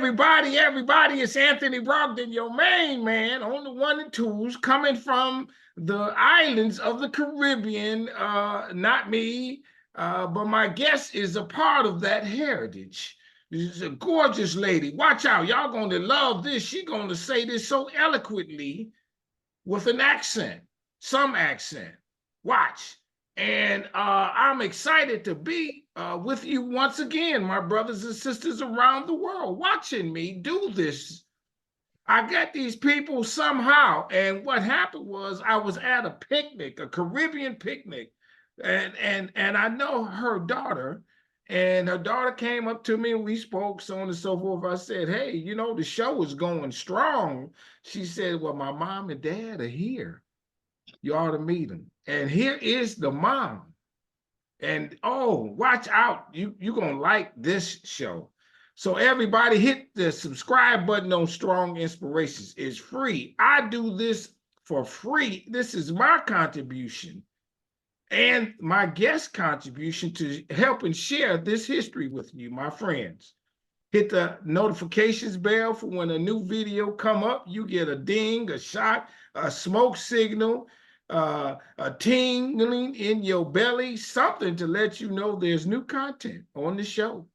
everybody, it's Anthony Brogdon, your main man on the one and twos, coming from the islands of the Caribbean. Not me, but my guest is a part of that heritage. She's a gorgeous lady. Watch out, y'all gonna love this. She's gonna say this so eloquently with an accent, some accent. Watch. And I'm excited to be with you once again, my brothers and sisters around the world, watching me do this. I got these people somehow, and what happened was I was at a picnic, a Caribbean picnic, and I know her daughter, and her daughter came up to me and we spoke, so on and so forth. I said, hey, you know, the show is going strong. She said, well, my mom and dad are here. You ought to meet them. And here is the mom. And oh, watch out. You're going to like this show. So everybody hit the subscribe button on Strong Inspirations. It's free. I do this for free. This is my contribution and my guest contribution to help and share this history with you, my friends. Hit the notifications bell for when a new video come up. You get a ding, a shot, a smoke signal, a tingling in your belly, something to let you know there's new content on the show.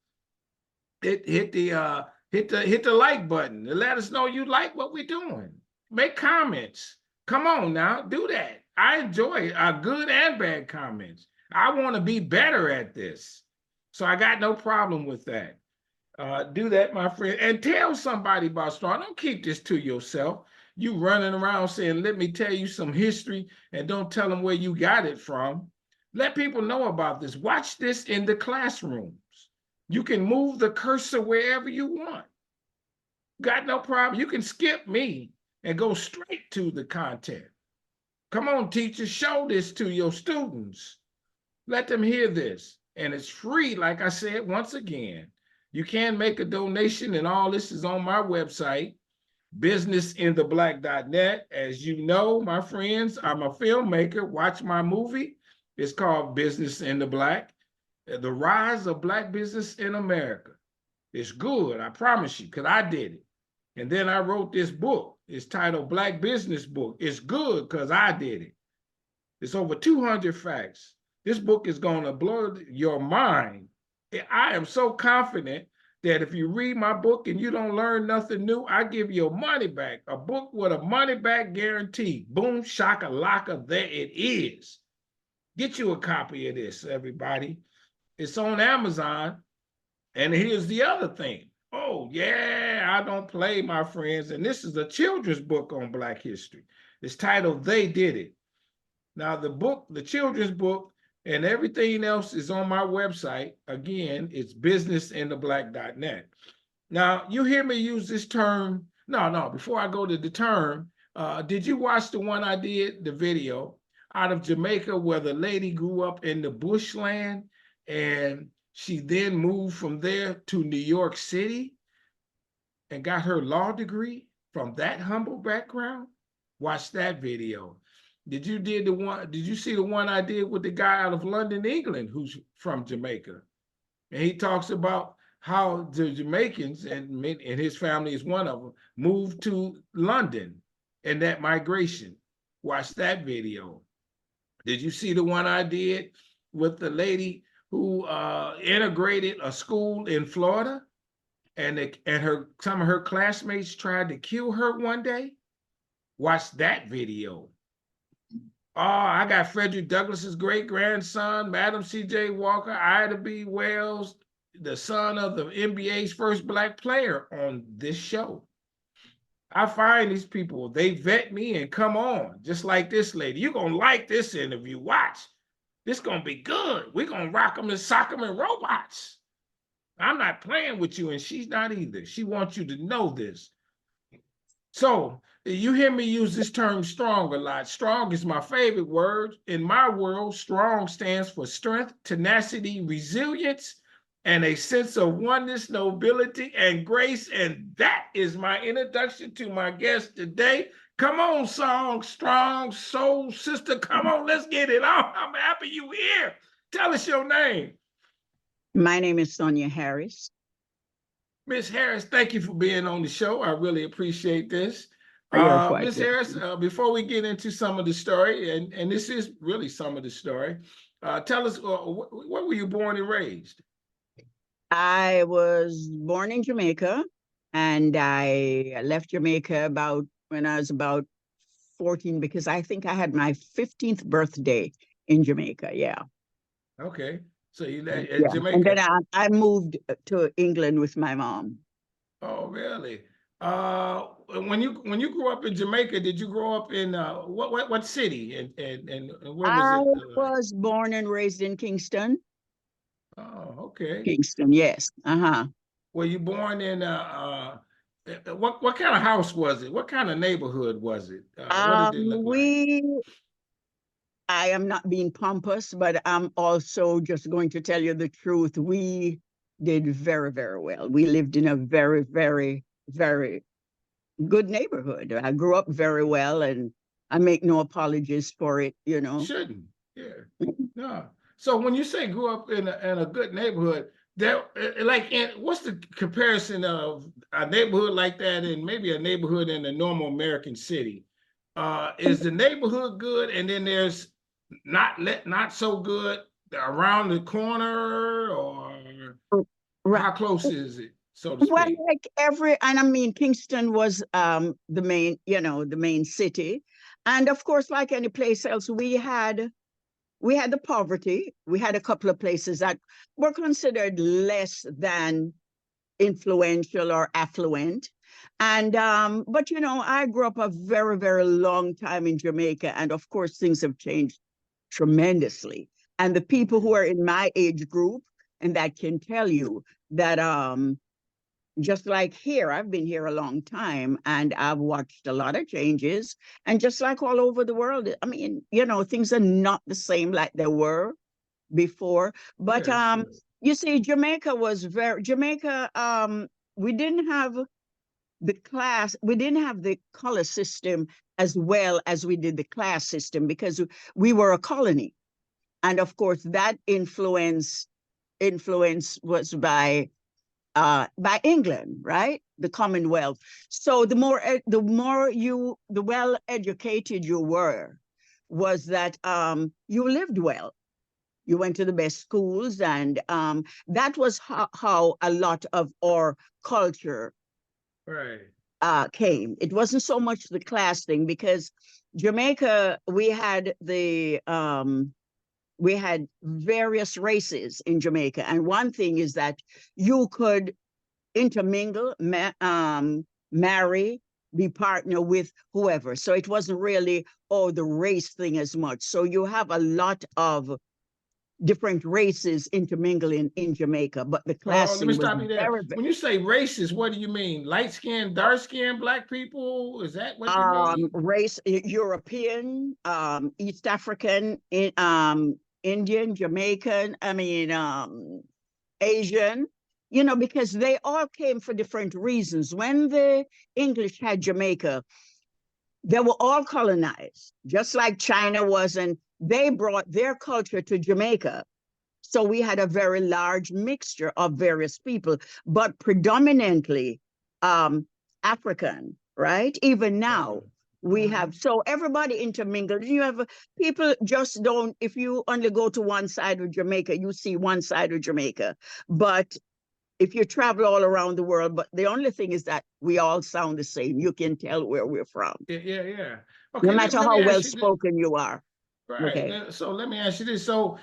Hit the like button to let us know you like what we're doing. Make comments. Come on now, do that. I enjoy good and bad comments. I want to be better at this, so I got no problem with that. Do that, my friend, and tell somebody about Strong. Don't keep this to yourself. You running around saying, let me tell you some history, and don't tell them where you got it from. Let people know about this. Watch this in the classrooms. You can move the cursor wherever you want. Got no problem. You can skip me and go straight to the content. Come on, teachers, show this to your students. Let them hear this. And it's free, like I said, once again. You can make a donation, and all this is on my website, businessintheblack.net. As you know, my friends, I'm a filmmaker. Watch my movie. It's called Business in the Black, The Rise of Black Business in America. It's good, I promise you, because I did it. And then I wrote this book. It's titled Black Business Book. It's good because I did it. It's over 200 facts. This book is going to blow your mind. I am so confident that if you read my book and you don't learn nothing new, I give you your money back. A book with a money back guarantee. Boom, shaka laka, there it is. Get you a copy of this, everybody. It's on Amazon. And here's the other thing. Oh, yeah, I don't play, my friends. And this is a children's book on Black history. It's titled They Did It. Now, the book, the children's book, and everything else is on my website. Again, it's businessintheblack.net. Now, you hear me use this term. No, before I go to the term, did you watch the one I did, the video, out of Jamaica where the lady grew up in the bushland and she then moved from there to New York City and got her law degree from that humble background? Watch that video. Did you see the one I did with the guy out of London, England, who's from Jamaica? And he talks about how the Jamaicans, and his family is one of them, moved to London and that migration. Watch that video. Did you see the one I did with the lady who integrated a school in Florida, and some of her classmates tried to kill her one day? Watch that video. Oh, I got Frederick Douglass's great-grandson, Madam C.J. Walker, Ida B. Wells, the son of the NBA's first Black player on this show. I find these people, they vet me and come on, just like this lady. You're going to like this interview. Watch. This going to be good. We're going to rock them and sock them and robots. I'm not playing with you, and she's not either. She wants you to know this. So you hear me use this term strong a lot. Strong is my favorite word. In my world, strong stands for strength, tenacity, resilience, and a sense of oneness, nobility, and grace. And that is my introduction to my guest today. Come on, strong soul sister. Come on, let's get it on. I'm happy you here. Tell us your name. My name is Sonya Harris. Miss Harris, thank you for being on the show. I really appreciate this. You're quite Miss Harris, welcome. before we get into some of the story, and this is really some of the story, tell us where were you born and raised? I was born in Jamaica, and I left Jamaica about when I was about 14 because I think I had my 15th birthday in Jamaica. Yeah. Okay, so you And, at yeah. And then Jamaica. I moved to England with my mom. Oh, really? When you grew up in Jamaica, did you grow up in what city and where was I it? was born and raised in Kingston. Oh, okay. Kingston, yes. Uh-huh. Were you born in what kind of house was it? What kind of neighborhood was it? What did it look like? We I am not being pompous, but I'm also just going to tell you the truth. We did very, very well. We lived in a very, very, very good neighborhood. I grew up very well, and I make no apologies for it, you know. Shouldn't. Yeah. No. So when you say grew up in a good neighborhood, there what's the comparison of a neighborhood like that and maybe a neighborhood in a normal American city? Is the neighborhood good and then there's not so good around the corner, or Right. how close is it, so to Well, speak? like and I mean, Kingston was the main, the main city. And of course, like any place else, we had the poverty. We had a couple of places that were considered less than influential or affluent. And but I grew up a very, very long time in Jamaica, and of course things have changed tremendously. And the people who are in my age group and that can tell you that just like here, I've been here a long time and I've watched a lot of changes. And just like all over the world, I mean, things are not the same like they were before. But Yes. you see, Jamaica, we didn't have we didn't have the color system as well as we did the class system because we were a colony. And of course, that influence was by England, right? The Commonwealth. So the well educated you were, was that you lived well. You went to the best schools, and that was how a lot of our culture Right. came. It wasn't so much the class thing because Jamaica, we had various races in Jamaica, and one thing is that you could intermingle, marry, be partner with whoever. So it wasn't really, the race thing as much. So you have a lot of different races intermingling in Jamaica, but the Oh, let me classing was stop you there. very, When you say racist, what do you mean? Light skinned, dark skinned black people? Is that what you mean? race, European, East African, Indian, Jamaican, I mean, Asian, because they all came for different reasons. When the English had Jamaica, they were all colonized, just like China was, and they brought their culture to Jamaica. So we had a very large mixture of various people, but predominantly African, right? Even now, we have, so everybody intermingled. You have people just don't, if you only go to one side of Jamaica, you see one side of Jamaica. But if you travel all around the world, but the only thing is that we all sound the same. You can tell where we're from, Yeah, yeah, yeah. no Okay, matter let me how well ask you this. spoken you are. Right. Okay. So let me ask you this. So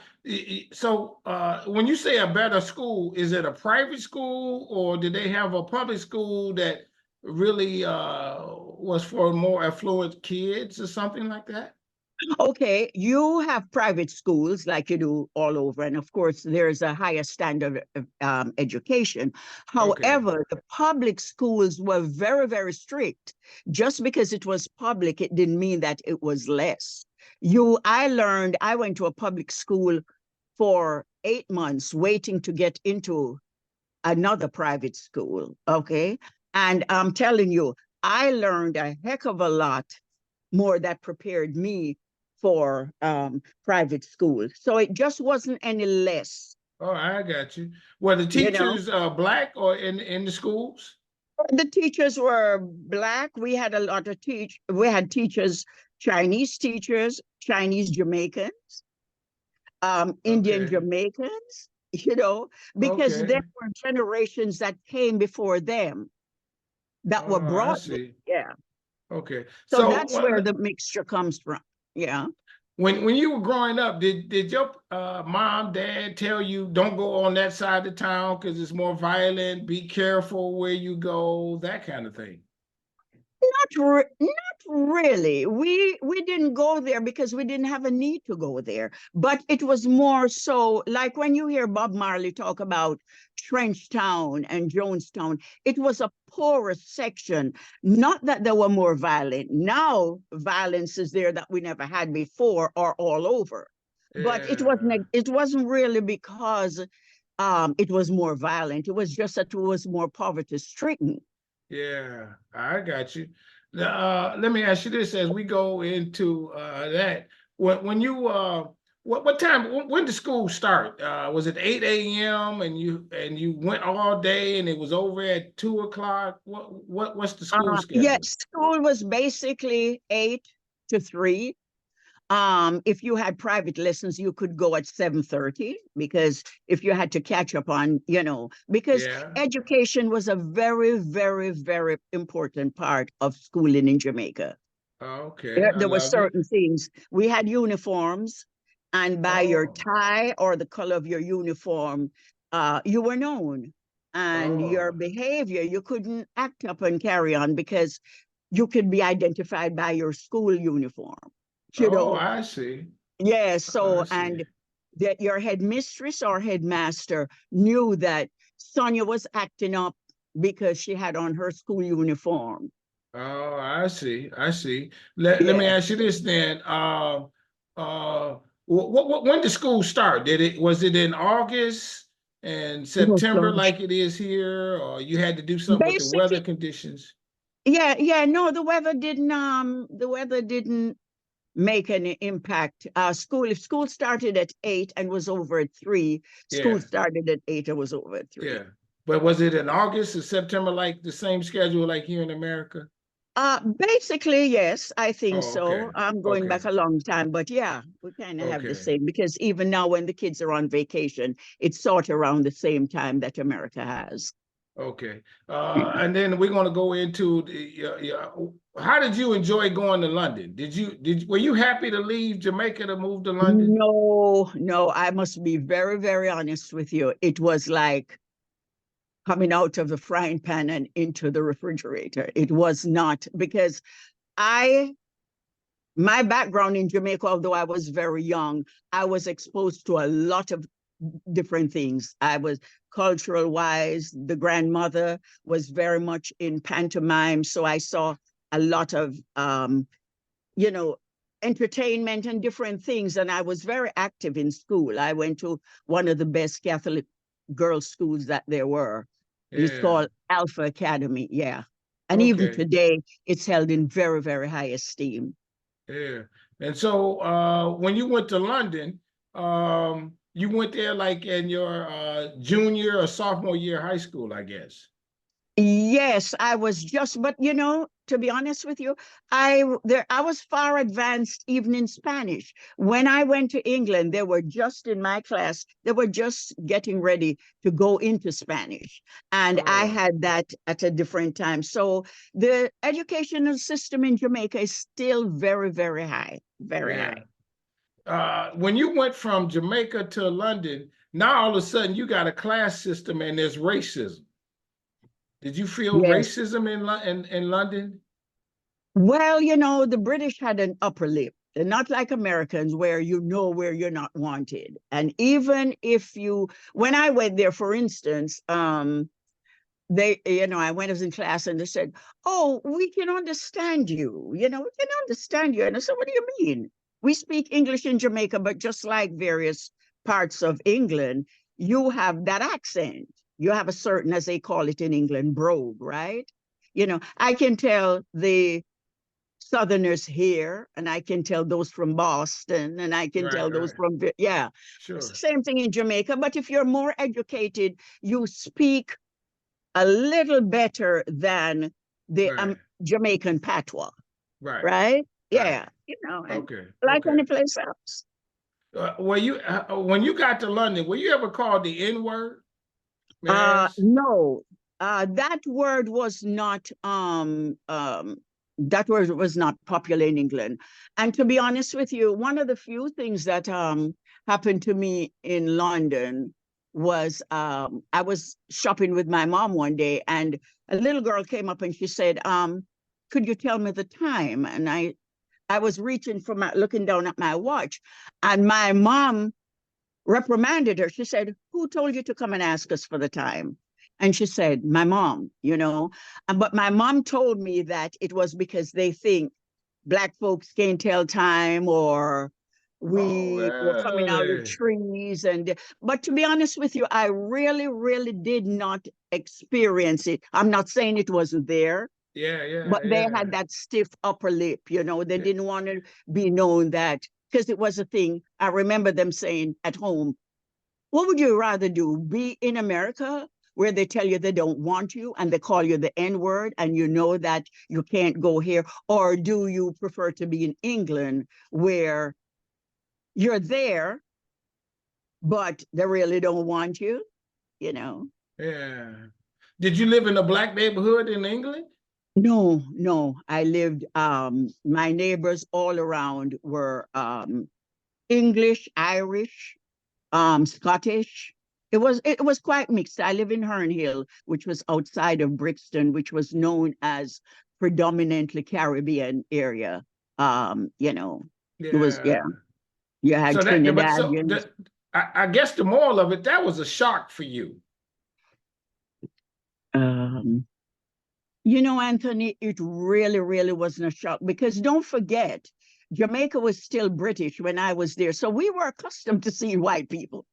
when you say a better school, is it a private school or did they have a public school that really was for more affluent kids or something like that? Okay, you have private schools like you do all over, and of course, there's a higher standard of education. Okay. However, the public schools were very, very strict. Just because it was public, it didn't mean that it was less. I went to a public school for 8 months waiting to get into another private school. Okay. And I'm telling you, I learned a heck of a lot more that prepared me for private school. So it just wasn't any less. Oh, I got you. Were the you know. teachers black or in the schools? The teachers were Black. We had a lot of we had teachers, Chinese teachers, Chinese Jamaicans, Indian Okay. Jamaicans, because there Okay. were generations that came before them that were Oh, I brought there. see. Yeah. Okay. So So that's where the mixture comes from. Yeah. when you were growing up, did your mom, dad tell you don't go on that side of town because it's more violent, be careful where you go, that kind of thing? Not really. We didn't go there because we didn't have a need to go there. But it was more so like when you hear Bob Marley talk about Trenchtown and Jonestown, it was a porous section. Not that they were more violent. Now violence is there that we never had before or all over. But Yeah. it wasn't really because it was more violent. It was just that it was more poverty stricken. Yeah, I got you. Let me ask you this as we go into that. When you what time when did school start? Was it 8 a.m. and you went all day and it was over at 2 o'clock? What's the school Yeah, schedule? school was basically 8 to 3. If you had private lessons, you could go at 7:30 because if you had to catch up on, because Yeah. education was a very, very, very important part of schooling in Jamaica. Okay, There, I there were love it. certain things. We had uniforms, and by your Oh, tie or the color of your uniform, you were known. And your oh, behavior, you couldn't act up and carry on because you could be identified by your school uniform, you oh, know. I see. Yeah, I so see. and that your headmistress or headmaster knew that Sonya was acting up because she had on her school uniform. Oh, I see. I see. Let me Yeah. ask you this then. When did school start? Was it in August and Oh September gosh. like it is here, or you had to do something with the weather Basically, conditions? yeah, no, the weather didn't make any impact. If school started at 8 and was over at 3, school Yeah, started at 8 and was over at 3. yeah. But was it in August or September like the same schedule like here in America? Basically, yes, I think Oh, okay. so. I'm going Okay. back a long time, but yeah, we kind of have the Okay. same because even now when the kids are on vacation, it's sort of around the same time that America has. Okay. And then we're going to go into how did you enjoy going to London? Were you happy to leave Jamaica to move to London? No, no, I must be very, very honest with you. It was like coming out of the frying pan and into the refrigerator. It was not because I my background in Jamaica, although I was very young, I was exposed to a lot of different things. I was cultural wise. The grandmother was very much in pantomime. So I saw a lot of, you know, entertainment and different things. And I was very active in school. I went to one of the best Catholic girls' schools that there were. It's Yeah. called Alpha Academy. Yeah. And even Okay. today, it's held in very, very high esteem. Yeah. And so when you went to London, you went there like in your junior or sophomore year of high school, I guess. Yes, I was just, but to be honest with you, I was far advanced even in Spanish. When I went to England, they were just in my class, they were just getting ready to go into Spanish. And I Oh, had that at a different time. So the educational system in Jamaica is still very, very high, very yeah. high. When you went from Jamaica to London, now all of a sudden you got a class system and there's racism. Did you feel Yes. racism in London? Well, the British had an upper lip. They're not like Americans where you know where you're not wanted. And even if when I went there, for instance, I went as in class and they said, "Oh, we can understand you. We can understand you." And I said, "What do you mean? We speak English in Jamaica, but just like various parts of England, you have that accent. You have a certain, as they call it in England, brogue, right? I can tell Southerners here, and I can tell those from Boston, and I can Right, tell those right. from, yeah. It's the Sure. same thing in Jamaica, but if you're more educated, you speak a little better than the Right. Jamaican patois, Right. right? Right. Yeah, and Okay. like Okay. any place else. Were you when you got to London, were you ever called the N word? May I ask? No, that word was not popular in England. And to be honest with you, one of the few things that happened to me in London was I was shopping with my mom one day, and a little girl came up and she said, could you tell me the time? And I was reaching for looking down at my watch, and my mom reprimanded her. She said, who told you to come and ask us for the time? And she said, my mom, But my mom told me that it was because they think Black folks can't tell time, or Oh, we were coming out of really? trees. But to be honest with you, I really, really did not experience it. I'm not saying it wasn't there, Yeah, but yeah, they yeah. had that stiff upper lip, they didn't want to be known that, because it was a thing. I remember them saying at home, what would you rather do? Be in America where they tell you they don't want you and they call you the N word and you know that you can't go here? Or do you prefer to be in England where you're there, but they really don't want you? You know? Yeah. Did you live in a Black neighborhood in England? No, no. I lived, my neighbors all around were English, Irish, Scottish. It was quite mixed. I live in Herne, which was outside of Brixton, which was known as predominantly Caribbean area. It was, Yeah. yeah. You had So Trinidadians. I guess the moral of it, that was a shock for you. Um, Anthony, it really, really wasn't a shock, because don't forget, Jamaica was still British when I was there, so we were accustomed to seeing white people.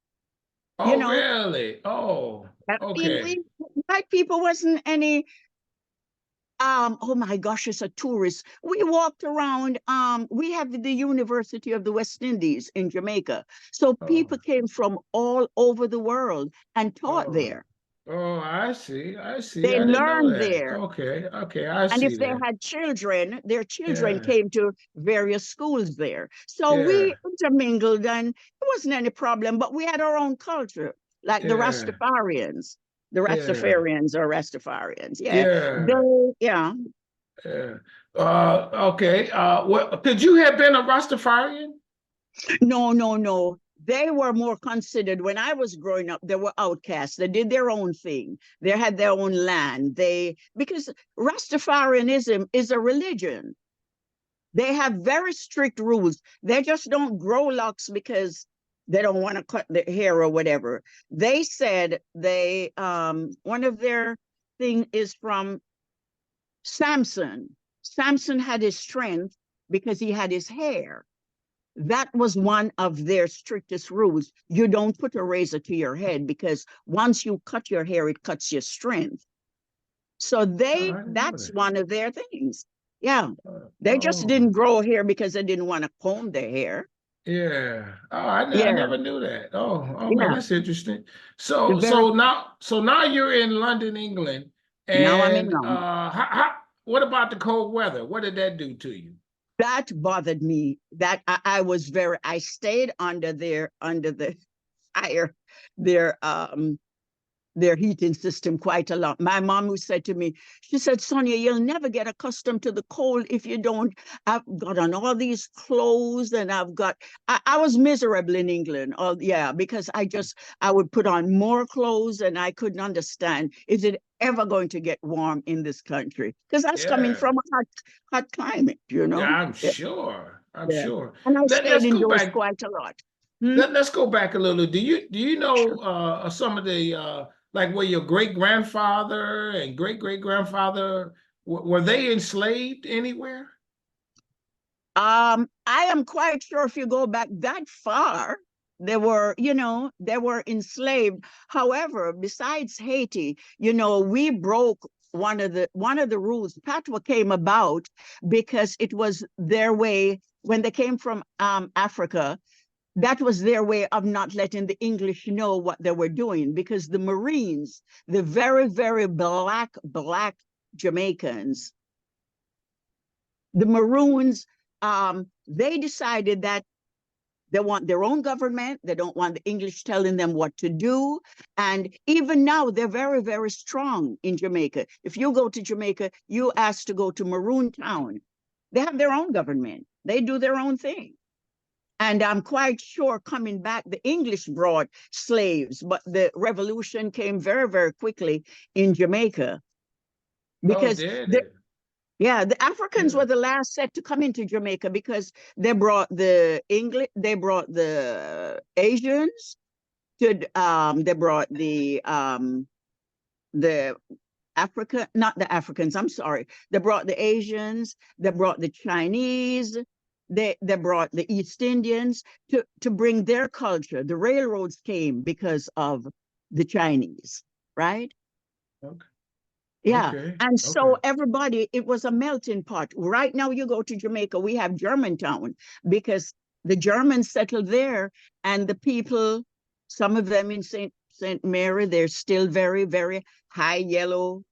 You Oh, know, really? Oh, I mean, okay. white people wasn't any. Oh my gosh, as a tourist, we walked around. We have the University of the West Indies in Jamaica, so Oh, people came from all over the world and taught oh, there. oh, I see. I see. They I didn't know learned that. there, Okay, okay, I and if see they that. had children, their children Yeah, came to various schools there. So yeah, we intermingled, and it wasn't any problem. But we had our own culture, like the yeah, Rastafarians. The yeah, Rastafarians are Rastafarians. Yeah, yeah, yeah. yeah. Okay. Well, could you have been a Rastafarian? No, no, no. They were more considered when I was growing up. They were outcasts. They did their own thing. They had their own land. Because Rastafarianism is a religion. They have very strict rules. They just don't grow locks because they don't want to cut their hair or whatever. They said one of their thing is from Samson. Samson had his strength because he had his hair. That was one of their strictest rules. You don't put a razor to your head, because once you cut your hair, it cuts your strength. So Oh, I didn't know that's that. one of their things. Yeah. They just Oh, didn't grow hair because they didn't want to comb their hair. yeah. Oh, I Yeah. never knew that. Oh, okay, Yeah. that's interesting. They're So, very, so now you're in London, England, now I'm in and London. what about the cold weather? What did that do to you? That bothered me. That I stayed under the fire, their heating system quite a lot. My mom, who said to me, she said, Sonia, you'll never get accustomed to the cold if you don't. I've got on all these clothes, and I was miserable in England. Yeah, because I would put on more clothes, and I couldn't understand, is it ever going to get warm in this country? Because that's coming Yeah, from a hot climate, yeah, I'm Yeah, sure. I'm yeah. sure. And I stayed Let's go indoors back. quite a lot. Hmm? Let's go back a little. Do you know some of the like where your great grandfather and great grandfather were they enslaved anywhere? I am quite sure if you go back that far, they were enslaved. However, besides Haiti, we broke one of the rules. Patois came about because it was their way when they came from Africa. That was their way of not letting the English know what they were doing, because the Marines, the very, very black Jamaicans, the Maroons, they decided that they want their own government. They don't want the English telling them what to do. And even now, they're very, very strong in Jamaica. If you go to Jamaica, you ask to go to Maroon Town. They have their own government. They do their own thing. And I'm quite sure coming back, the English brought slaves, but the revolution came very, very quickly in Jamaica. Because the Africans were the last set to come into Jamaica, because they brought the English, they brought the Asians, they brought the Africa, not the Africans, I'm sorry. They brought the Asians, they brought the Chinese, they brought the East Indians to bring their culture. The railroads came because of the Chinese, right? Okay. Yeah. Okay. And so everybody, it was a melting pot. Right now, you go to Jamaica, we have Germantown, because the Germans settled there, and the people, some of them in Saint Mary, they're still very, very high yellow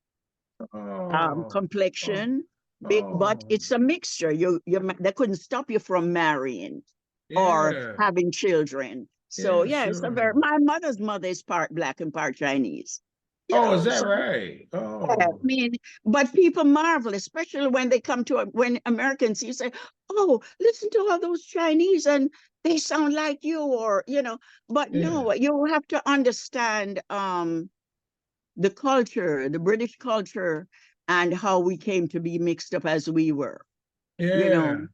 complexion. But it's a mixture. They couldn't stop you from marrying or having children. So it's a very, my mother's mother is part black and part Chinese. Is that right? I mean, but people marvel, especially when they come to when Americans, you say, "Oh, listen to all those Chinese, and they sound like you," or But no, you have to understand the culture, the British culture, and how we came to be mixed up as we were. And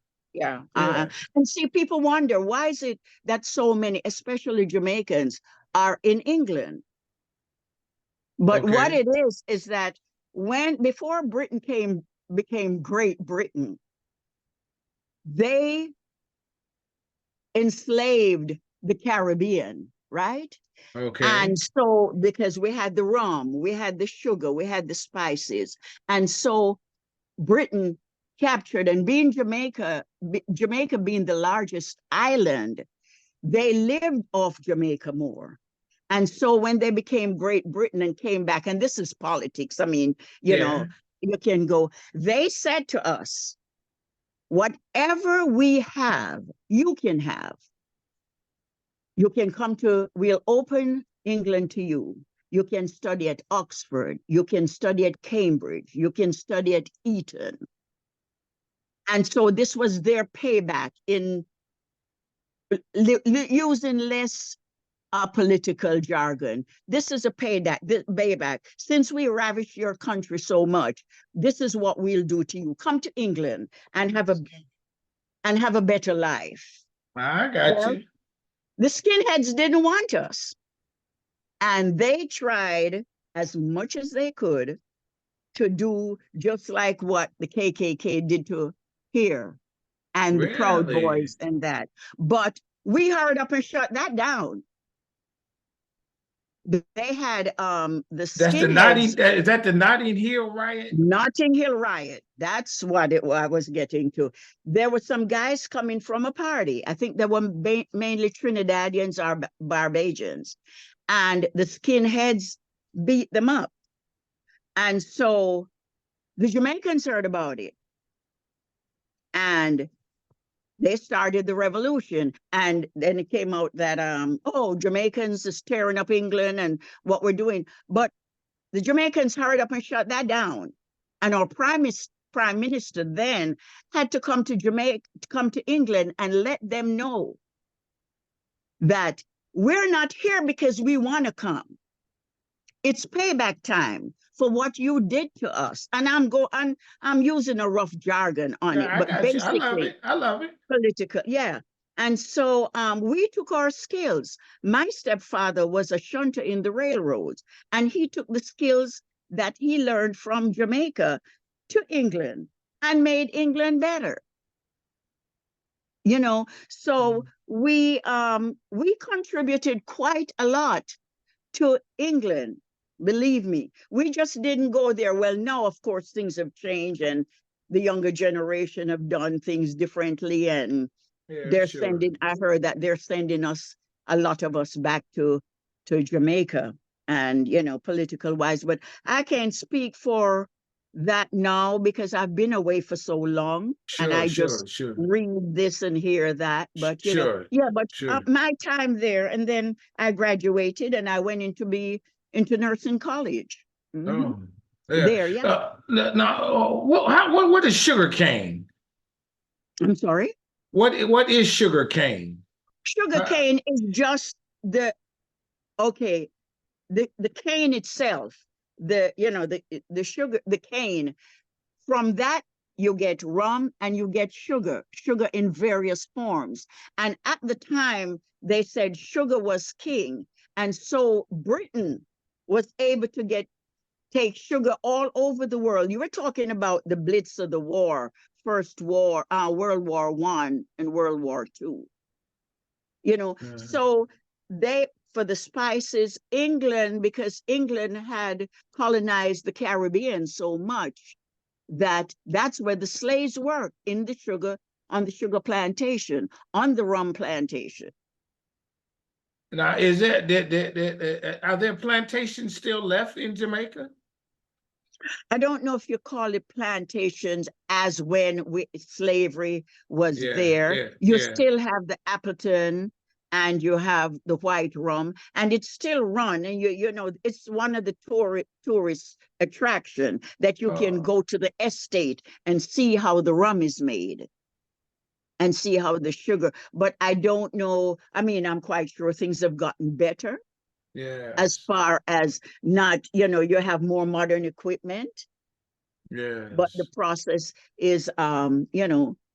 see, people wonder, why is it that so many, especially Jamaicans, are in England? But what it is that before Britain became Great Britain, they enslaved the Caribbean, right? And so, because we had the rum, we had the sugar, we had the spices. And so Britain captured, and being Jamaica being the largest island, they lived off Jamaica more. And so when they became Great Britain and came back, and this is politics, I mean, you can go, they said to us, whatever we have, you can have. You can we'll open England to you. You can study at Oxford. You can study at Cambridge. You can study at Eton. And so this was their payback in using less political jargon. This is a payback. Since we ravished your country so much, this is what we'll do to you. Come to England and have a better life. I got you. The skinheads didn't want us. And they tried as much as they could to do just like what the KKK did to here and the Proud Boys and that. But we hurried up and shut that down. They had the skinheads. Is that the Notting Hill riot? Notting Hill riot. That's what I was getting to. There were some guys coming from a party. I think they were mainly Trinidadians or Barbadians. And the skinheads beat them up. And so the Jamaicans heard about it. And they started the revolution. And then it came out that, Jamaicans is tearing up England and what we're doing. But the Jamaicans hurried up and shut that down. And our prime minister then had to come to Jamaica, to come to England and let them know that we're not here because we want to come. It's payback time for what you did to us. And I'm using a rough jargon on it, but basically, I love it. Political, yeah. And so we took our skills. My stepfather was a shunter in the railroads, and he took the skills that he learned from Jamaica to England and made England better. So we contributed quite a lot to England. Believe me, we just didn't go there. Well, now, of course, things have changed and the younger generation have done things differently. And Yeah, they're sure. sending, I heard that they're sending us, a lot of us, back to Jamaica and, political wise. But I can't speak for that now because I've been away for so long and Sure, I sure, just sure. read this and hear that. But, Sure, yeah, but sure. my time there, and then I graduated and I went into nursing college. Mhm. Oh, yeah. There, yeah. Now, what is sugar cane? I'm sorry. What is sugar cane? Sugar Uh, cane is just okay, the cane itself, the sugar, the cane. From that, you get rum and you get sugar in various forms. And at the time, they said sugar was king. And so Britain was able to take sugar all over the world. You were talking about the blitz of the war, World War One and World War Two. uh, So they, for the spices, England, because England had colonized the Caribbean so much, that's where the slaves worked, on the sugar plantation, on the rum plantation. now, are there plantations still left in Jamaica? I don't know if you call it plantations as when slavery was Yeah, there. yeah, You yeah. still have the Appleton and you have the white rum, and it's still run. And it's one of the tourist attraction that you can Uh, go to the estate and see how the rum is made and see how the sugar. But I don't know. I mean, I'm quite sure things have gotten better as yes, far as not, you have more modern equipment, but the yes. process is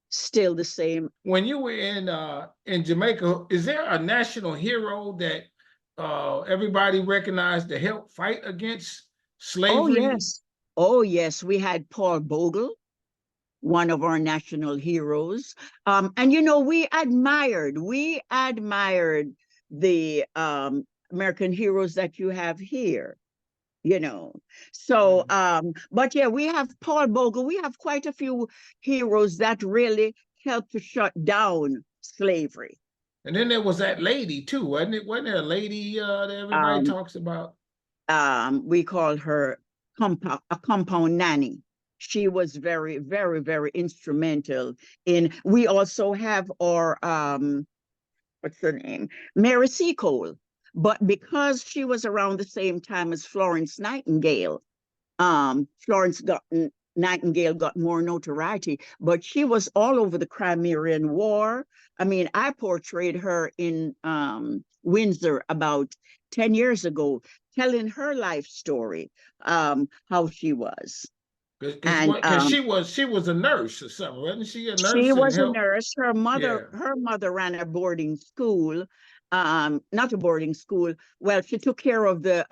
still the same. When you were in Jamaica, is there a national hero that everybody recognized to help fight against Oh slavery? yes. Oh yes, we had Paul Bogle, one of our national heroes. And we admired the American heroes that you have here, you know. So, Mm. but yeah, we have Paul Bogle. We have quite a few heroes that really helped to shut down slavery. And then there was that lady too, wasn't it? Wasn't there a lady that everybody Um, talks about? we call her a compound nanny. She was very, very, very instrumental in. We also have our what's her name, Mary Seacole, but because she was around the same time as Florence Nightingale, Florence Nightingale got more notoriety, but she was all over the Crimean War. I mean, I portrayed her in Windsor about 10 years ago, telling her life story, how she was. And Because she was a nurse or something, wasn't she? A she nurse and was a help. nurse. Yeah. Her mother ran a boarding school, not a boarding school. Well, she took care of the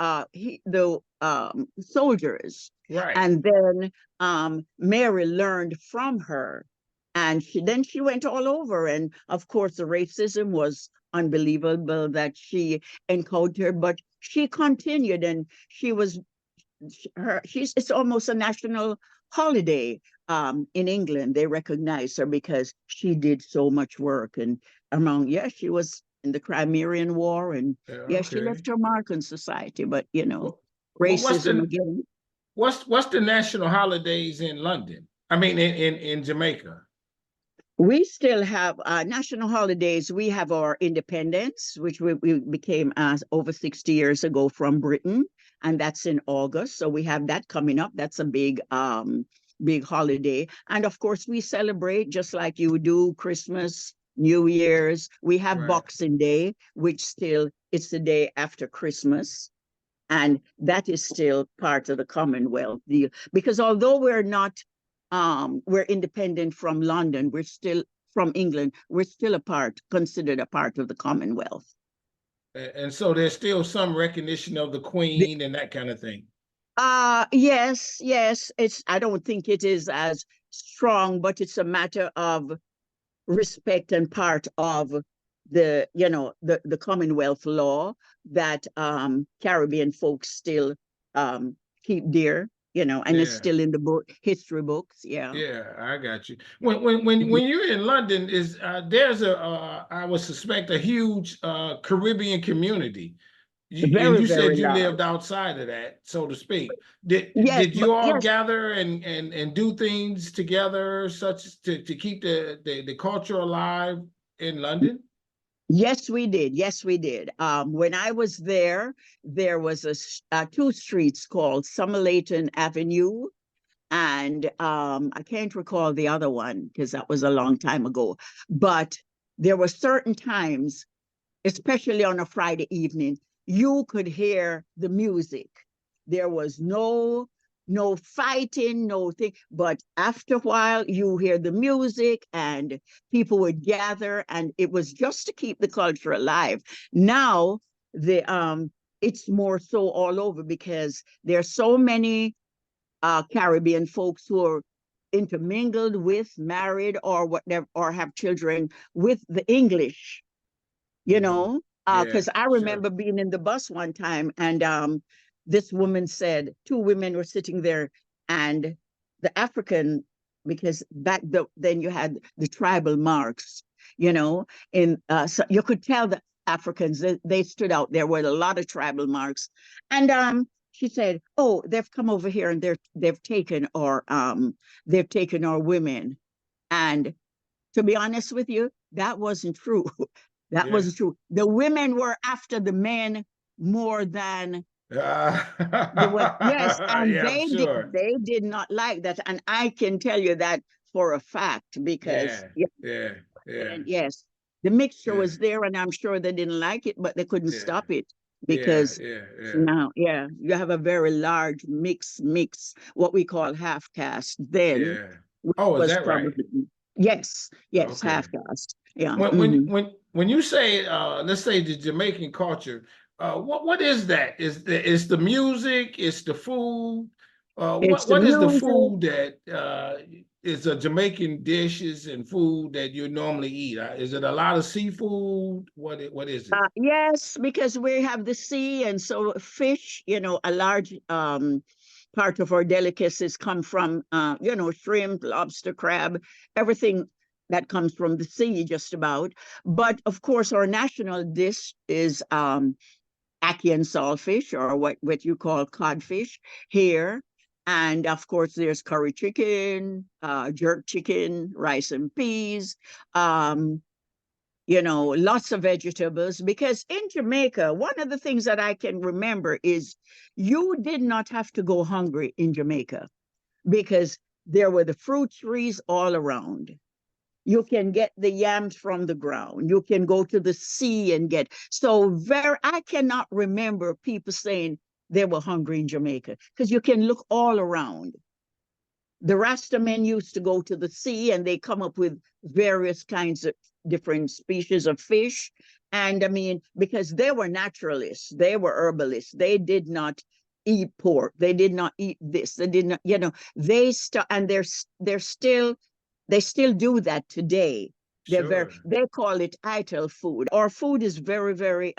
soldiers, Right. and then Mary learned from her, and she went all over. And of course, the racism was unbelievable that she encountered, but she continued, and it's almost a national holiday in England. They recognize her because she did so much work, and she was in the Crimean War, and Yeah, yeah, she okay. left her mark on society. But Well, what's racism the again. what's the national holidays in London? I mean, in Jamaica. We still have national holidays. We have our independence, which we became over 60 years ago from Britain, and that's in August. So we have that coming up. That's a big holiday. And of course, we celebrate just like you do Christmas, New Year's. We have Right. Boxing Day, which still it's the day after Christmas. And that is still part of the Commonwealth deal. Because although we're independent from London, we're still from England, we're still considered a part of the Commonwealth. And so there's still some recognition of the The, Queen and that kind of thing. yes, yes. I don't think it is as strong, but it's a matter of respect and part of the Commonwealth law that Caribbean folks still keep dear, you know, and it's Yeah. still in the book, history books. Yeah. Yeah, I got you. When you're in London, is there's a I would suspect a huge Caribbean community. And Very, you said very you large. lived outside of that, so to speak. Did Yes, did but you all yes, gather and do things together, such as to keep the culture alive in London? yes, we did. Yes, we did. When I was there was two streets called Summerlayton Avenue, and I can't recall the other one because that was a long time ago. But there were certain times, especially on a Friday evening, you could hear the music. There was no fighting, no thing. But after a while, you hear the music and people would gather, and it was just to keep the culture alive. Now the it's more so all over because there's so many Caribbean folks who are intermingled with, married, or whatever, or have children with the English, you Mhm. know, Yeah, because I sure. remember being in the bus one time, and this woman said, two women were sitting there, and the African, because then you had the tribal marks, you know, and so you could tell the Africans, they stood out there with a lot of tribal marks, and she said, "Oh, they've come over here and they've taken our women," and to be honest with you, that wasn't true. That Yeah. wasn't true. The women were after the men more than the women. Yes, and Yeah, I'm sure. they did not like that, and I can tell you that for a fact because Yeah, yeah, yeah, yeah, and yes, the mixture yeah, was there, and I'm sure they didn't like it, but they couldn't yeah, stop it yeah, because yeah, yeah. now, yeah, you have a very large mix, what we call half caste. Then Yeah. which Oh, is was that right? probably yes, Okay. half caste. Yeah. When you say let's say the Jamaican culture, what is that? Is the music, it's the food, It's the what is the music. food that is a Jamaican dishes and food that you normally eat? Is it a lot of seafood? What is it? Yes, because we have the sea, and so fish, a large part of our delicacies come from, shrimp, lobster, crab, everything that comes from the sea, just about. But of course, our national dish is ackee and saltfish, or what you call codfish here. And of course, there's curry chicken, jerk chicken, rice and peas. Um, lots of vegetables, because in Jamaica, one of the things that I can remember is you did not have to go hungry in Jamaica because there were the fruit trees all around. You can get the yams from the ground. You can go to the sea and get. I cannot remember people saying they were hungry in Jamaica because you can look all around. The Rasta men used to go to the sea and they come up with various kinds of different species of fish. And I mean, because they were naturalists, they were herbalists, they did not eat pork, they did not eat this, they did not, and they still do that today. Sure. They call it ital food. Our food is very, very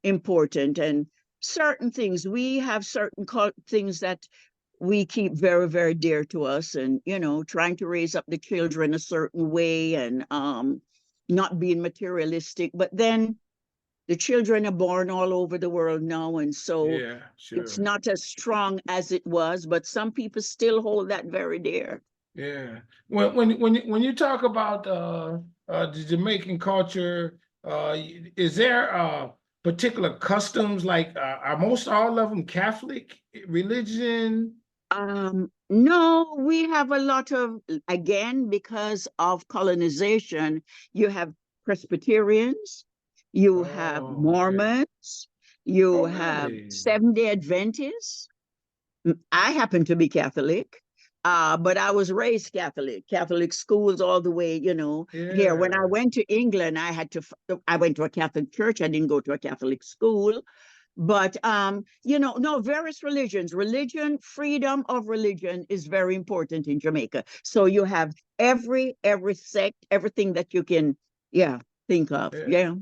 important, and certain things, we have certain things that we keep very, very dear to us, and trying to raise up the children a certain way, and not being materialistic. But then the children are born all over the world now, and so Yeah, it's sure. not as strong as it was, but some people still hold that very dear. Yeah. When you talk about the Jamaican culture, is there particular customs like are most all of them Catholic religion? No, we have a lot of, again, because of colonization, you have Presbyterians, you have Oh, okay. Mormons, you Oh, have really? Seventh-day Adventists. I happen to be Catholic, but I was raised Catholic schools all the way, here. When I Yeah. went to England, I went to a Catholic church. I didn't go to a Catholic school. But no, various religion, freedom of religion is very important in Jamaica. So you have every sect, everything that you can, yeah, think of. Yeah.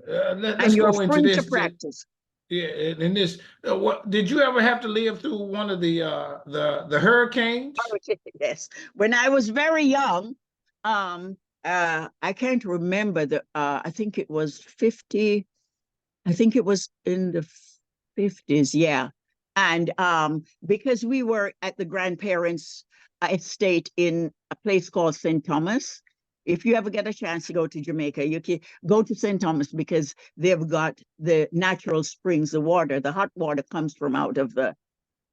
Yeah. Let's And you're go into free to this. practice. Yeah, and this, what did you ever have to live through one of the hurricanes? Yes. When I was very young, I can't remember I think it was 50, I think it was in the 50s, yeah. And because we were at the grandparents' estate in a place called St. Thomas. If you ever get a chance to go to Jamaica, you can go to St. Thomas because they've got the natural springs, the water, the hot water comes from out of the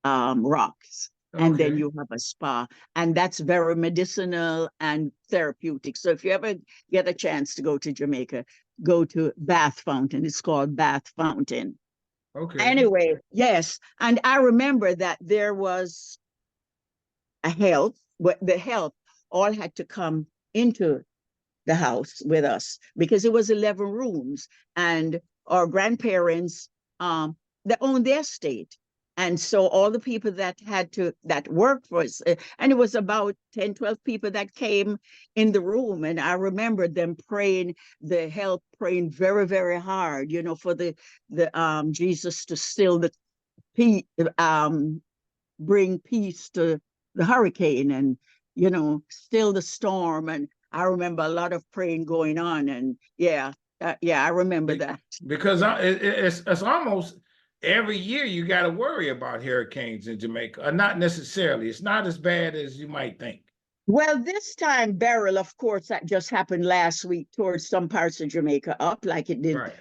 rocks. And then Okay. you have a spa, and that's very medicinal and therapeutic. So if you ever get a chance to go to Jamaica, go to Bath Fountain. It's called Bath Fountain. Okay. Anyway, yes. And I remember that there was a help, but the help all had to come into the house with us because it was 11 rooms, and our grandparents, they owned their estate. And so all the people that worked for us, and it was about 10, 12 people that came in the room. And I remember them praying, the help praying very, very hard, for the Jesus to still the peace, bring peace to the hurricane, and still the storm. And I remember a lot of praying going on. And yeah, yeah, I remember that. Because it's almost every year you got to worry about hurricanes in Jamaica. Not necessarily. It's not as bad as you might think. Well, this time, Beryl, of course, that just happened last week towards some parts of Jamaica up, like it did Right.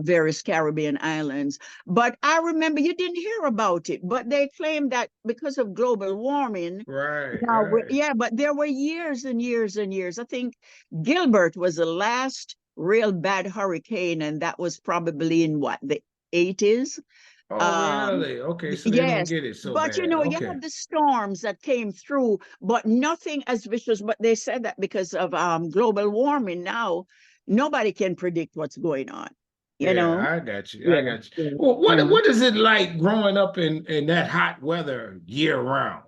various Caribbean islands. But I remember you didn't hear about it, but they claimed that because of global warming, Right. now, Right. yeah, but there were years and years and years. I think Gilbert was the last real bad hurricane, and that was probably in what, the 80s? Oh, Um, really? Okay. So they didn't yes, get it so but bad. you Okay. had the storms that came through, but nothing as vicious. But they said that because of global warming now, nobody can predict what's going on, you Yeah, know? I got you. I Yeah, got you. yeah, Well, yeah. what is it like growing up in that hot weather year round?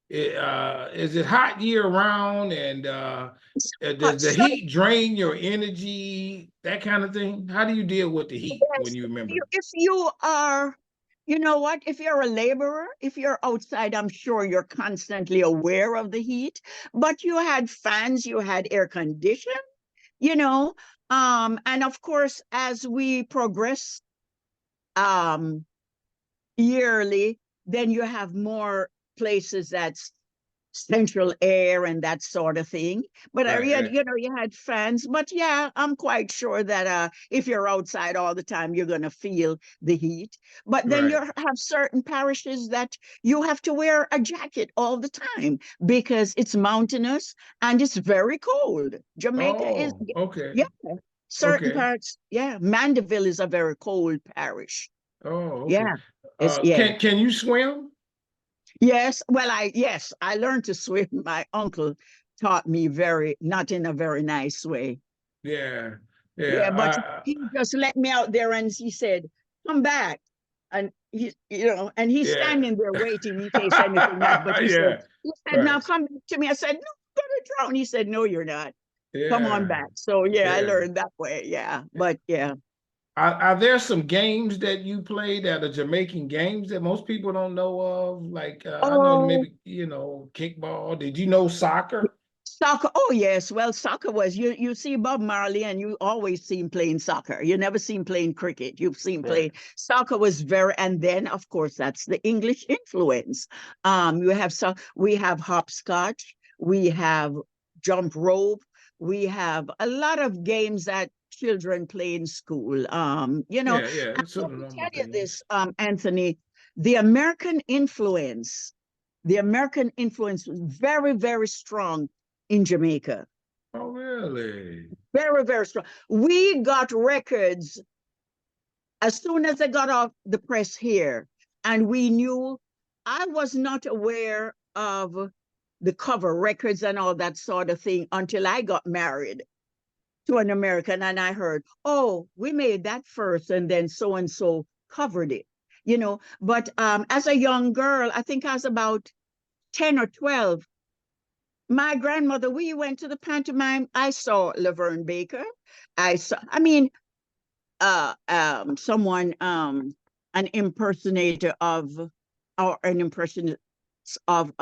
Is it hot year round, and does the So, heat drain your energy, that kind of thing? How do you deal with the heat when yes, you remember? if you are, you know what, if you're a laborer, if you're outside, I'm sure you're constantly aware of the heat, but you had fans, you had air condition, you know, and of course, as we progress um, yearly, then you have more places that's central air and that sort of thing. But Right, right, you had fans. But yeah, I'm quite sure that if you're outside all the time, you're gonna feel the heat. But then you right. have certain parishes that you have to wear a jacket all the time because it's mountainous and it's very cold. Jamaica is, Oh, okay, yeah, certain okay. parts. Yeah, Mandeville is a very cold parish. Oh, okay. Yeah, it's yeah. Can you swim? Yes, well, I learned to swim. My uncle taught me very, not in a very nice way. Yeah, Yeah, but yeah. he just let me out there and he said, "Come back." And and he's Yeah, standing there waiting in case anything happens. But yeah. he said, Right. "Now come back to me." I said, "No, I'm gonna drown." He said, "No, you're not. Come on Yeah, back." So yeah, I yeah. learned that way. Yeah, but yeah. Are there some games that you play that are Jamaican games that most people don't know of? Like I know Oh, maybe kickball. Did you know soccer? soccer. Oh yes. Well, soccer was you see Bob Marley and you always see him playing soccer. You never see him playing cricket. You've seen him Right. play soccer was very, and then of course that's the English influence. You have we have hopscotch, we have jump rope, we have a lot of games that children play in school. Yeah, yeah. And It's let sort of me normal tell you things. this, Anthony, the American influence the American influence was very, very strong in Jamaica. Oh, really? Very, very strong. We got records as soon as they got off the press here, and we knew. I was not aware of the cover records and all that sort of thing until I got married to an American and I heard, oh, we made that first and then so and so covered it. But as a young girl, I think I was about 10 or 12, my grandmother, we went to the pantomime. I saw Laverne Baker. I mean, someone, an impersonator of, or an impression of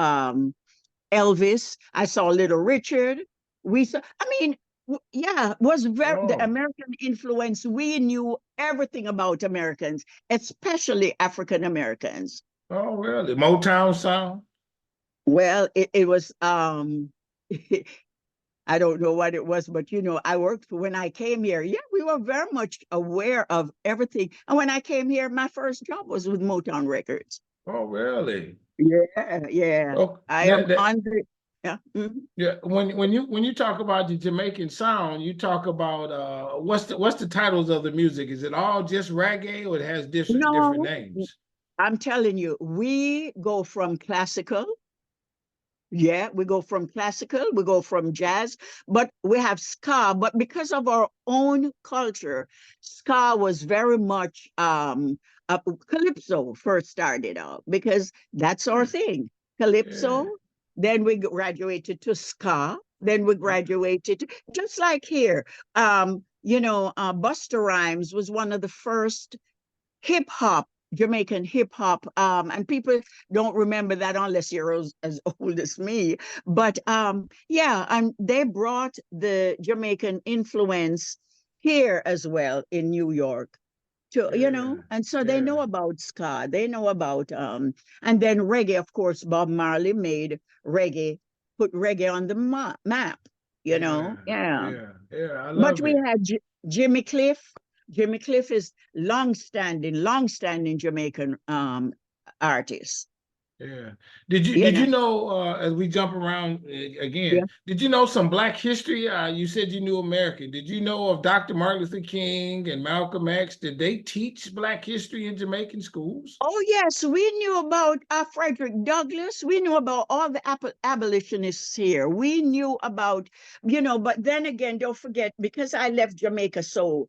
Elvis. I saw Little Richard. We saw, I mean, yeah, was very the Oh, American influence. We knew everything about Americans, especially African Americans. oh, really? Motown sound? Well, it was I don't know what it was, but I worked when I came here. Yeah, we were very much aware of everything. And when I came here, my first job was with Motown Records. Oh, really? Yeah, yeah. Oh, I am on the, yeah. yeah. When you talk about the Jamaican sound, you talk about what's the titles of the music? Is it all just reggae, or it has different No, names? I'm telling you, we go from classical. Yeah, we go from classical, we go from jazz, but we have ska. But because of our own culture, ska was very much calypso first started out because that's our thing. Yeah, Calypso, then we graduated to ska, then we graduated just like here. Busta Rhymes was one of the first hip hop, Jamaican hip hop, and people don't remember that unless you're as old as me. But yeah, and they brought the Jamaican influence here as well in New York. yeah, And so they yeah, know about ska, they know about and then reggae, of course. Bob Marley made reggae, put reggae on the map. yeah, Yeah. yeah, yeah. I But love we it. had Jimmy Cliff. Jimmy Cliff is long-standing Jamaican artist. Yeah. Did you You know, know as we jump around again, yeah. did you know some Black history? You said you knew American. Did you know of Dr. Martin Luther King and Malcolm X? Did they teach Black history in Jamaican schools? Oh yes, we knew about Frederick Douglass. We knew about all the abolitionists here. We knew about, but then again, don't forget, because I left Jamaica so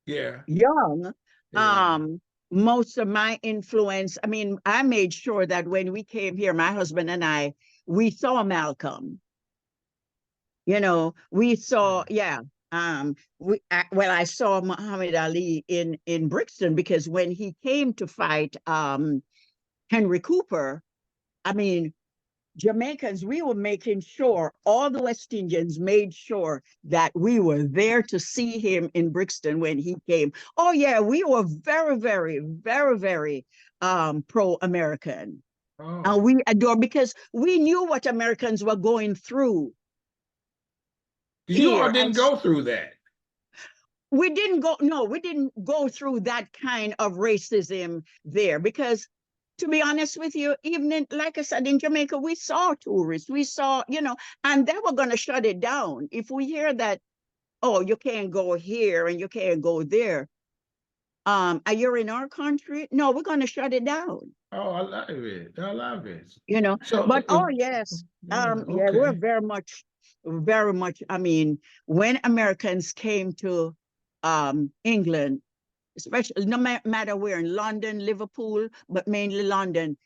Yeah, young, yeah. um, most of my influence, I mean, I made sure that when we came here, my husband and I, we saw Malcolm. We saw, yeah. Well, I saw Muhammad Ali in Brixton because when he came to fight Henry Cooper, I mean, Jamaicans, we were making sure, all the West Indians made sure that we were there to see him in Brixton when he came. Oh yeah, we were very, very, very, very pro-American. And Oh, we adore because we knew what Americans were going through you all here. didn't And go through that. we didn't go through that kind of racism there because, to be honest with you, even like I said, in Jamaica, we saw tourists, we saw, and they were going to shut it down if we hear that, oh, you can't go here and you can't go there. And you're in our country, no, we're going to shut it down. Oh, I love it. I love it. you know So, but oh yes, yeah, yeah, we're okay. very much, I mean, when Americans came to England, especially, no matter where, in London, Liverpool, but mainly London,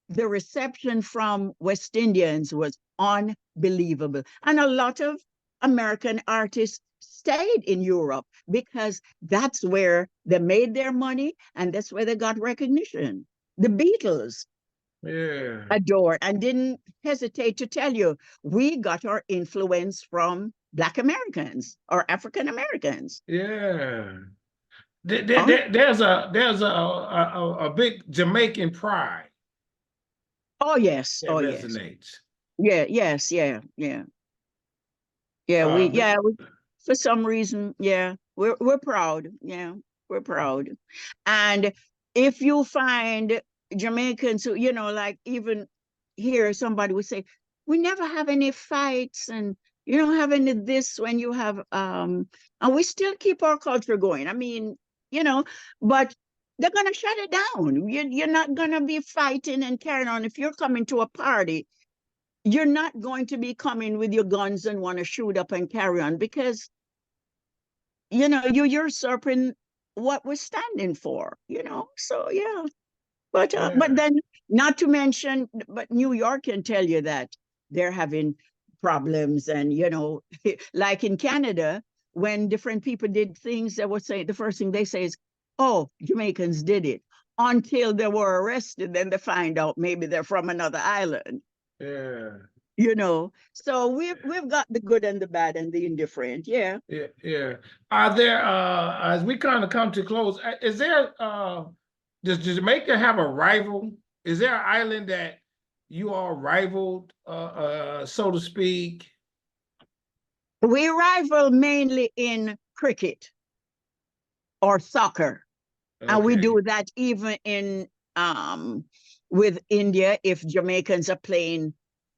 the reception from West Indians was unbelievable. And a lot of American artists stayed in Europe because that's where they made their money and that's where they got recognition. The Beatles Yeah, adored and didn't hesitate to tell you, we got our influence from Black Americans or African Americans. yeah. Oh, There's a big Jamaican pride oh yes, that oh yes. resonates. Yeah, yes, yeah, yeah. Yeah, Uh, but, for some reason, yeah, we're proud. Yeah, we're proud. And if you find Jamaicans who, like even here, somebody would say, we never have any fights and you don't have any this when you have and we still keep our culture going. I mean, but they're gonna shut it down. You're not gonna be fighting and carrying on. If you're coming to a party, you're not going to be coming with your guns and want to shoot up and carry on because you're usurping what we're standing for. So yeah. But yeah, then, not to mention, but New York can tell you that they're having problems, and like in Canada, when different people did things, they would say the first thing they say is, "Oh, Jamaicans did it." until they were arrested. Then they find out maybe they're from another island. Yeah. So we've got the good and the bad and the indifferent. Yeah. Yeah, yeah. Are there as we kind of come to close, is there does Jamaica have a rival? Is there an island that you all rivaled, so to speak? We rival mainly in cricket or soccer. And we Okay. do that even in with India if Jamaicans are playing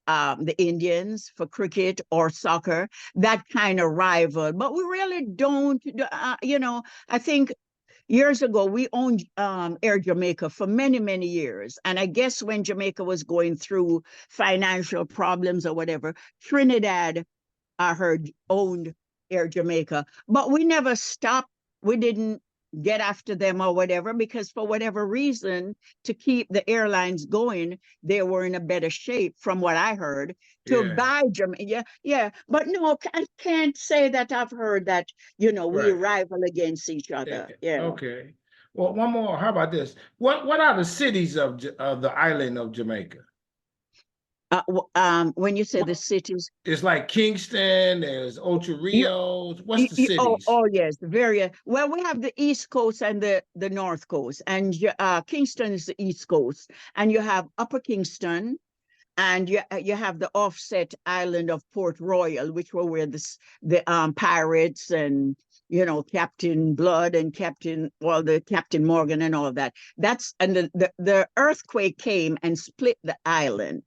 the Indians for cricket or soccer, that kind of rival. But we really don't, I think years ago we owned Air Jamaica for many, many years. And I guess when Jamaica was going through financial problems or whatever, Trinidad, I heard, owned Air Jamaica. But we never stopped. We didn't get after them or whatever, because for whatever reason, to keep the airlines going, they were in a better shape, from what I heard, to Yeah. buy Jamaica. Yeah. But no, I can't say that I've heard that, we Right. rival against each other. Yeah. Okay. Well, one more. How about this? What are the cities of the island of Jamaica? When you say the cities, It's like Kingston, there's Ocho you, Rios. What's the oh, cities? oh yes, very well. We have the East Coast and the North Coast, and Kingston is the East Coast, and you have Upper Kingston, and you have the offset island of Port Royal, which were where the pirates and Captain Blood and Captain Morgan and all that. And the earthquake came and split the island.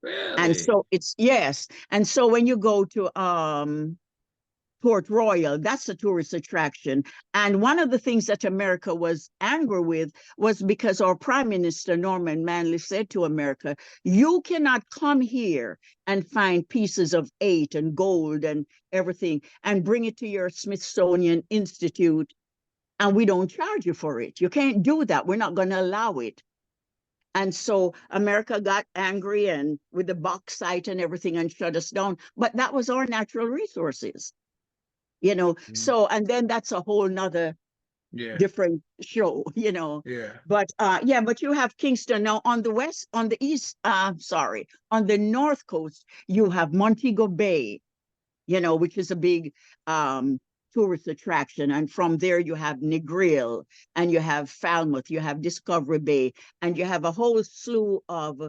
And Really? so yes. And so when you go to Port Royal, that's a tourist attraction. And one of the things that America was angry with was because our Prime Minister, Norman Manley, said to America, you cannot come here and find pieces of eight and gold and everything and bring it to your Smithsonian Institute, and we don't charge you for it. You can't do that. We're not going to allow it. And so America got angry and with the bauxite and everything and shut us down. But that was our natural resources. So, and then that's a whole nother different show. Yeah. But but you have Kingston now on the on the North Coast. You have Montego Bay, which is a big tourist attraction, and from there you have Negril, and you have Falmouth, you have Discovery Bay, and you have a whole slew of,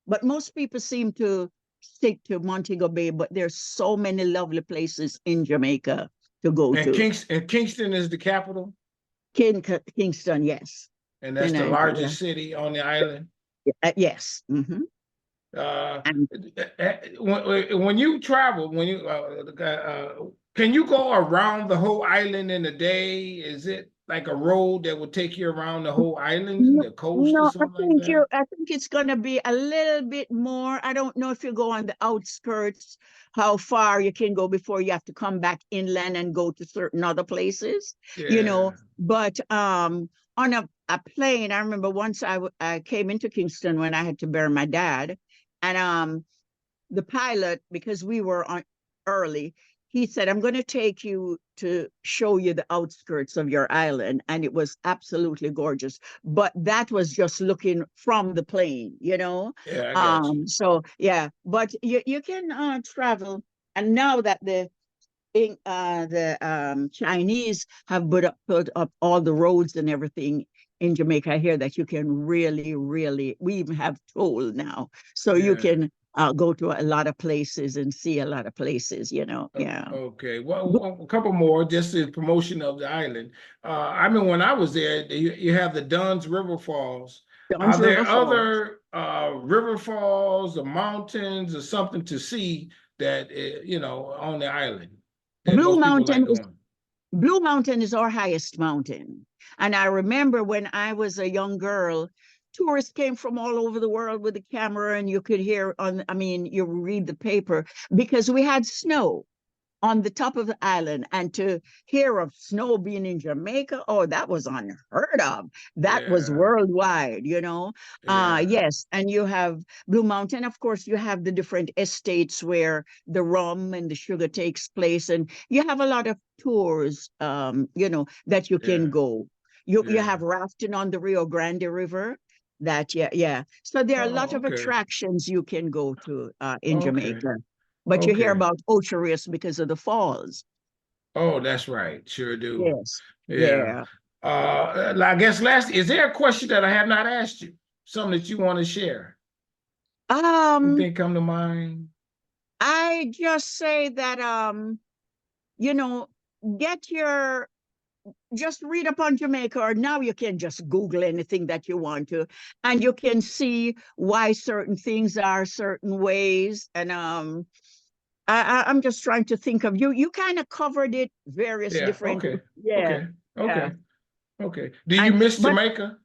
but most people seem to stick to Montego Bay, but there's so many lovely places in Jamaica to go to. Kingston is the capital? Kingston, yes. And that's the largest city on the island? Yes. Mm-hmm. When you travel, can you go around the whole island in a day? Is it like a road that would take you around the whole island, the coast or something like that? I think it's going to be a little bit more. I don't know if you go on the outskirts, how far you can go before you have to come back inland and go to certain other places, but on a plane, I remember once I came into Kingston when I had to bury my dad, and the pilot, because we were on early, he said, I'm going to take you to show you the outskirts of your island. And it was absolutely gorgeous. But that was just looking from the plane, Yeah, I got you. So, yeah, but you can travel. And now that the Chinese have put up all the roads and everything in Jamaica, I hear that you can really, we even have toll now. So you can go to a lot of places and see a lot of places, yeah. Okay, well, a couple more, just the promotion of the island. I mean, when I was there, you have the Dunn's River Falls. Are there other river falls or mountains or something to see that, on the island that Blue most people Mountain like going? Blue Mountain is our highest mountain. And I remember when I was a young girl, tourists came from all over the world with a camera, and you could hear you read the paper, because we had snow on the top of the island, and to hear of snow being in Jamaica, oh, that was unheard of. That was worldwide, Yes, and you have Blue Mountain. Of course, you have the different estates where the rum and the sugar takes place, and you have a lot of tours, that you can go. You Yeah. have rafting on the Rio Grande River. Yeah. So there are a lot Oh, of okay. attractions you can go to in Okay. Jamaica. But you hear Okay. about Ocherius because of the falls. Oh, that's right. Sure do. Yes. Yeah. Yeah. I guess last, is there a question that I have not asked you? Something that you want to share? Anything come to mind? I just say that you know, get your just read up on Jamaica, or now you can just Google anything that you want to, and you can see why certain things are certain ways. And I'm just trying to think of you. You kind of covered it various Yeah. different, Okay. yeah, Okay. yeah. Okay. Okay. Do you And miss but Jamaica?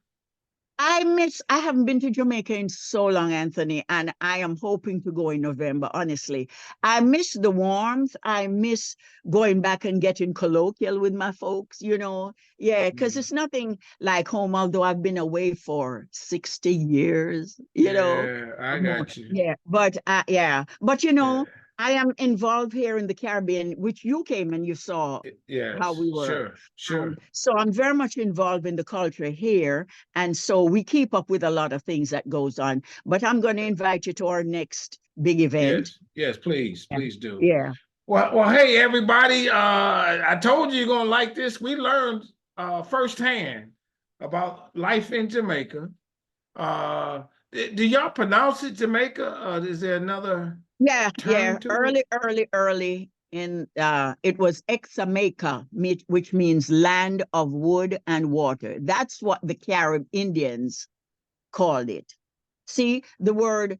I haven't been to Jamaica in so long, Anthony, and I am hoping to go in November, honestly. I miss the warmth. I miss going back and getting colloquial with my folks, you know. Yeah, because it's nothing like home, although I've been away for 60 years, you know. Yeah, I or more. got you. Yeah, but you Yeah. know, I am involved here in the Caribbean, which you came and you saw how Yes. we were. Sure. Sure. So I'm very much involved in the culture here, and so we keep up with a lot of things that goes on. But I'm going to invite you to our next big event. Yes. Yes. Please. Yeah. Please do. Yeah. Well, hey, everybody. I told you you're gonna like this. We learned firsthand about life in Jamaica. Do y'all pronounce it Jamaica? Is there another Yeah. term to it? Early in it was Examaica, which means land of wood and water. That's what the Carib Indians called it. See, the word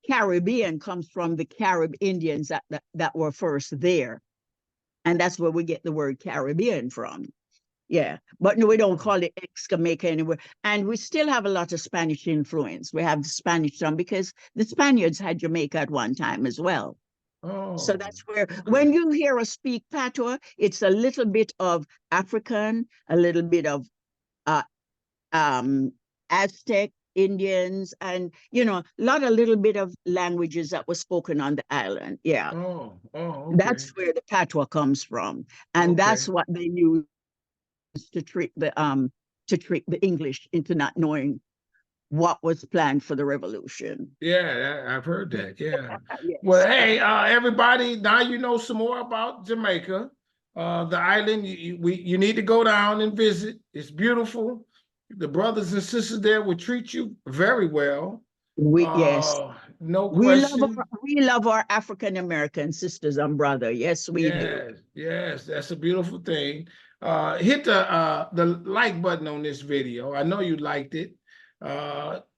Caribbean comes from the Carib Indians that were first there. And that's where we get the word Caribbean from. Yeah, but no, we don't call it Jamaica anywhere. And we still have a lot of Spanish influence. We have the Spanish tongue because the Spaniards had Jamaica at one time as well. So Oh, that's where, okay. when you hear us speak patois, it's a little bit of African, a little bit of uh, Aztec, Indians, and a little bit of languages that were spoken on the island. Yeah, Okay. that's where the patois comes from, and Okay. that's what they use to trick the English into not knowing what was planned for the revolution. Yeah, I've heard that. Yeah. Well, Yes. hey, everybody, now you know some more about Jamaica, the island. You need to go down and visit. It's beautiful. The brothers and sisters there will treat you very well. Yes. No question. We love our African American sisters and brother. Yes, we do. Yes, that's a beautiful thing. Hit the like button on this video. I know you liked it.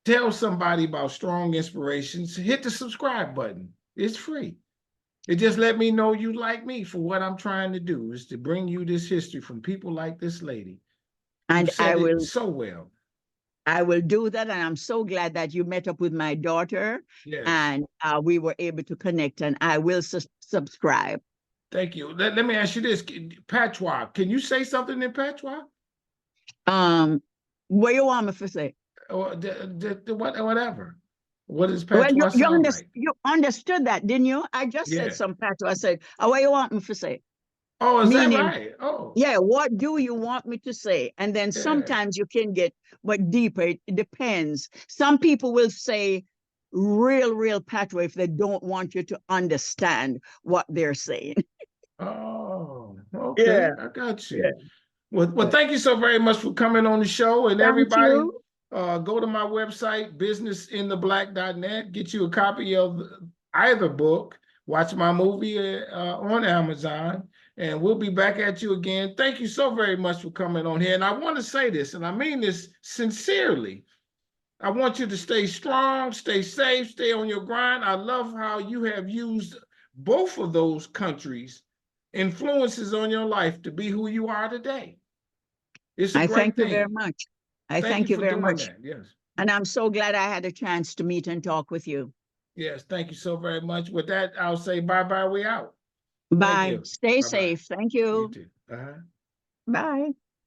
Tell somebody about Strong Inspirations. Hit the subscribe button. It's free. It just let me know you like me for what I'm trying to do, is to bring you this history from people like this lady. And You've said it so well. I will do that. And I'm so glad that you met up with my daughter. Yes. And we were able to connect, and I will subscribe. Thank you. Let me ask you this. Patois. Can you say something in Patois? What you want me to say? Or whatever. What does Patois sound like? You understood that, didn't you? I just said some Patois. I said, what you want me to say? Oh, is that Meaning, right? Oh. yeah, what do you want me to say? And then sometimes you can get deeper. It depends. Some people will say real patois if they don't want you to understand what they're saying. Oh, okay. Yeah. I got you. Yeah. Well, thank you so very much for coming on the show. And Thank everybody, you. go to my website, businessintheblack.net, get you a copy of either book, watch my movie on Amazon, and we'll be back at you again. Thank you so very much for coming on here. And I want to say this, and I mean this sincerely. I want you to stay strong, stay safe, stay on your grind. I love how you have used both of those countries' influences on your life to be who you are today. It's a I great thank you very thing. much. I Thank you thank you for very doing much. that. Yes. And I'm so glad I had a chance to meet and talk with you. Yes. Thank you so very much. With that, I'll say bye-bye. We out. Thank Bye. you. Stay Bye-bye. safe. Thank You you. too. Bye.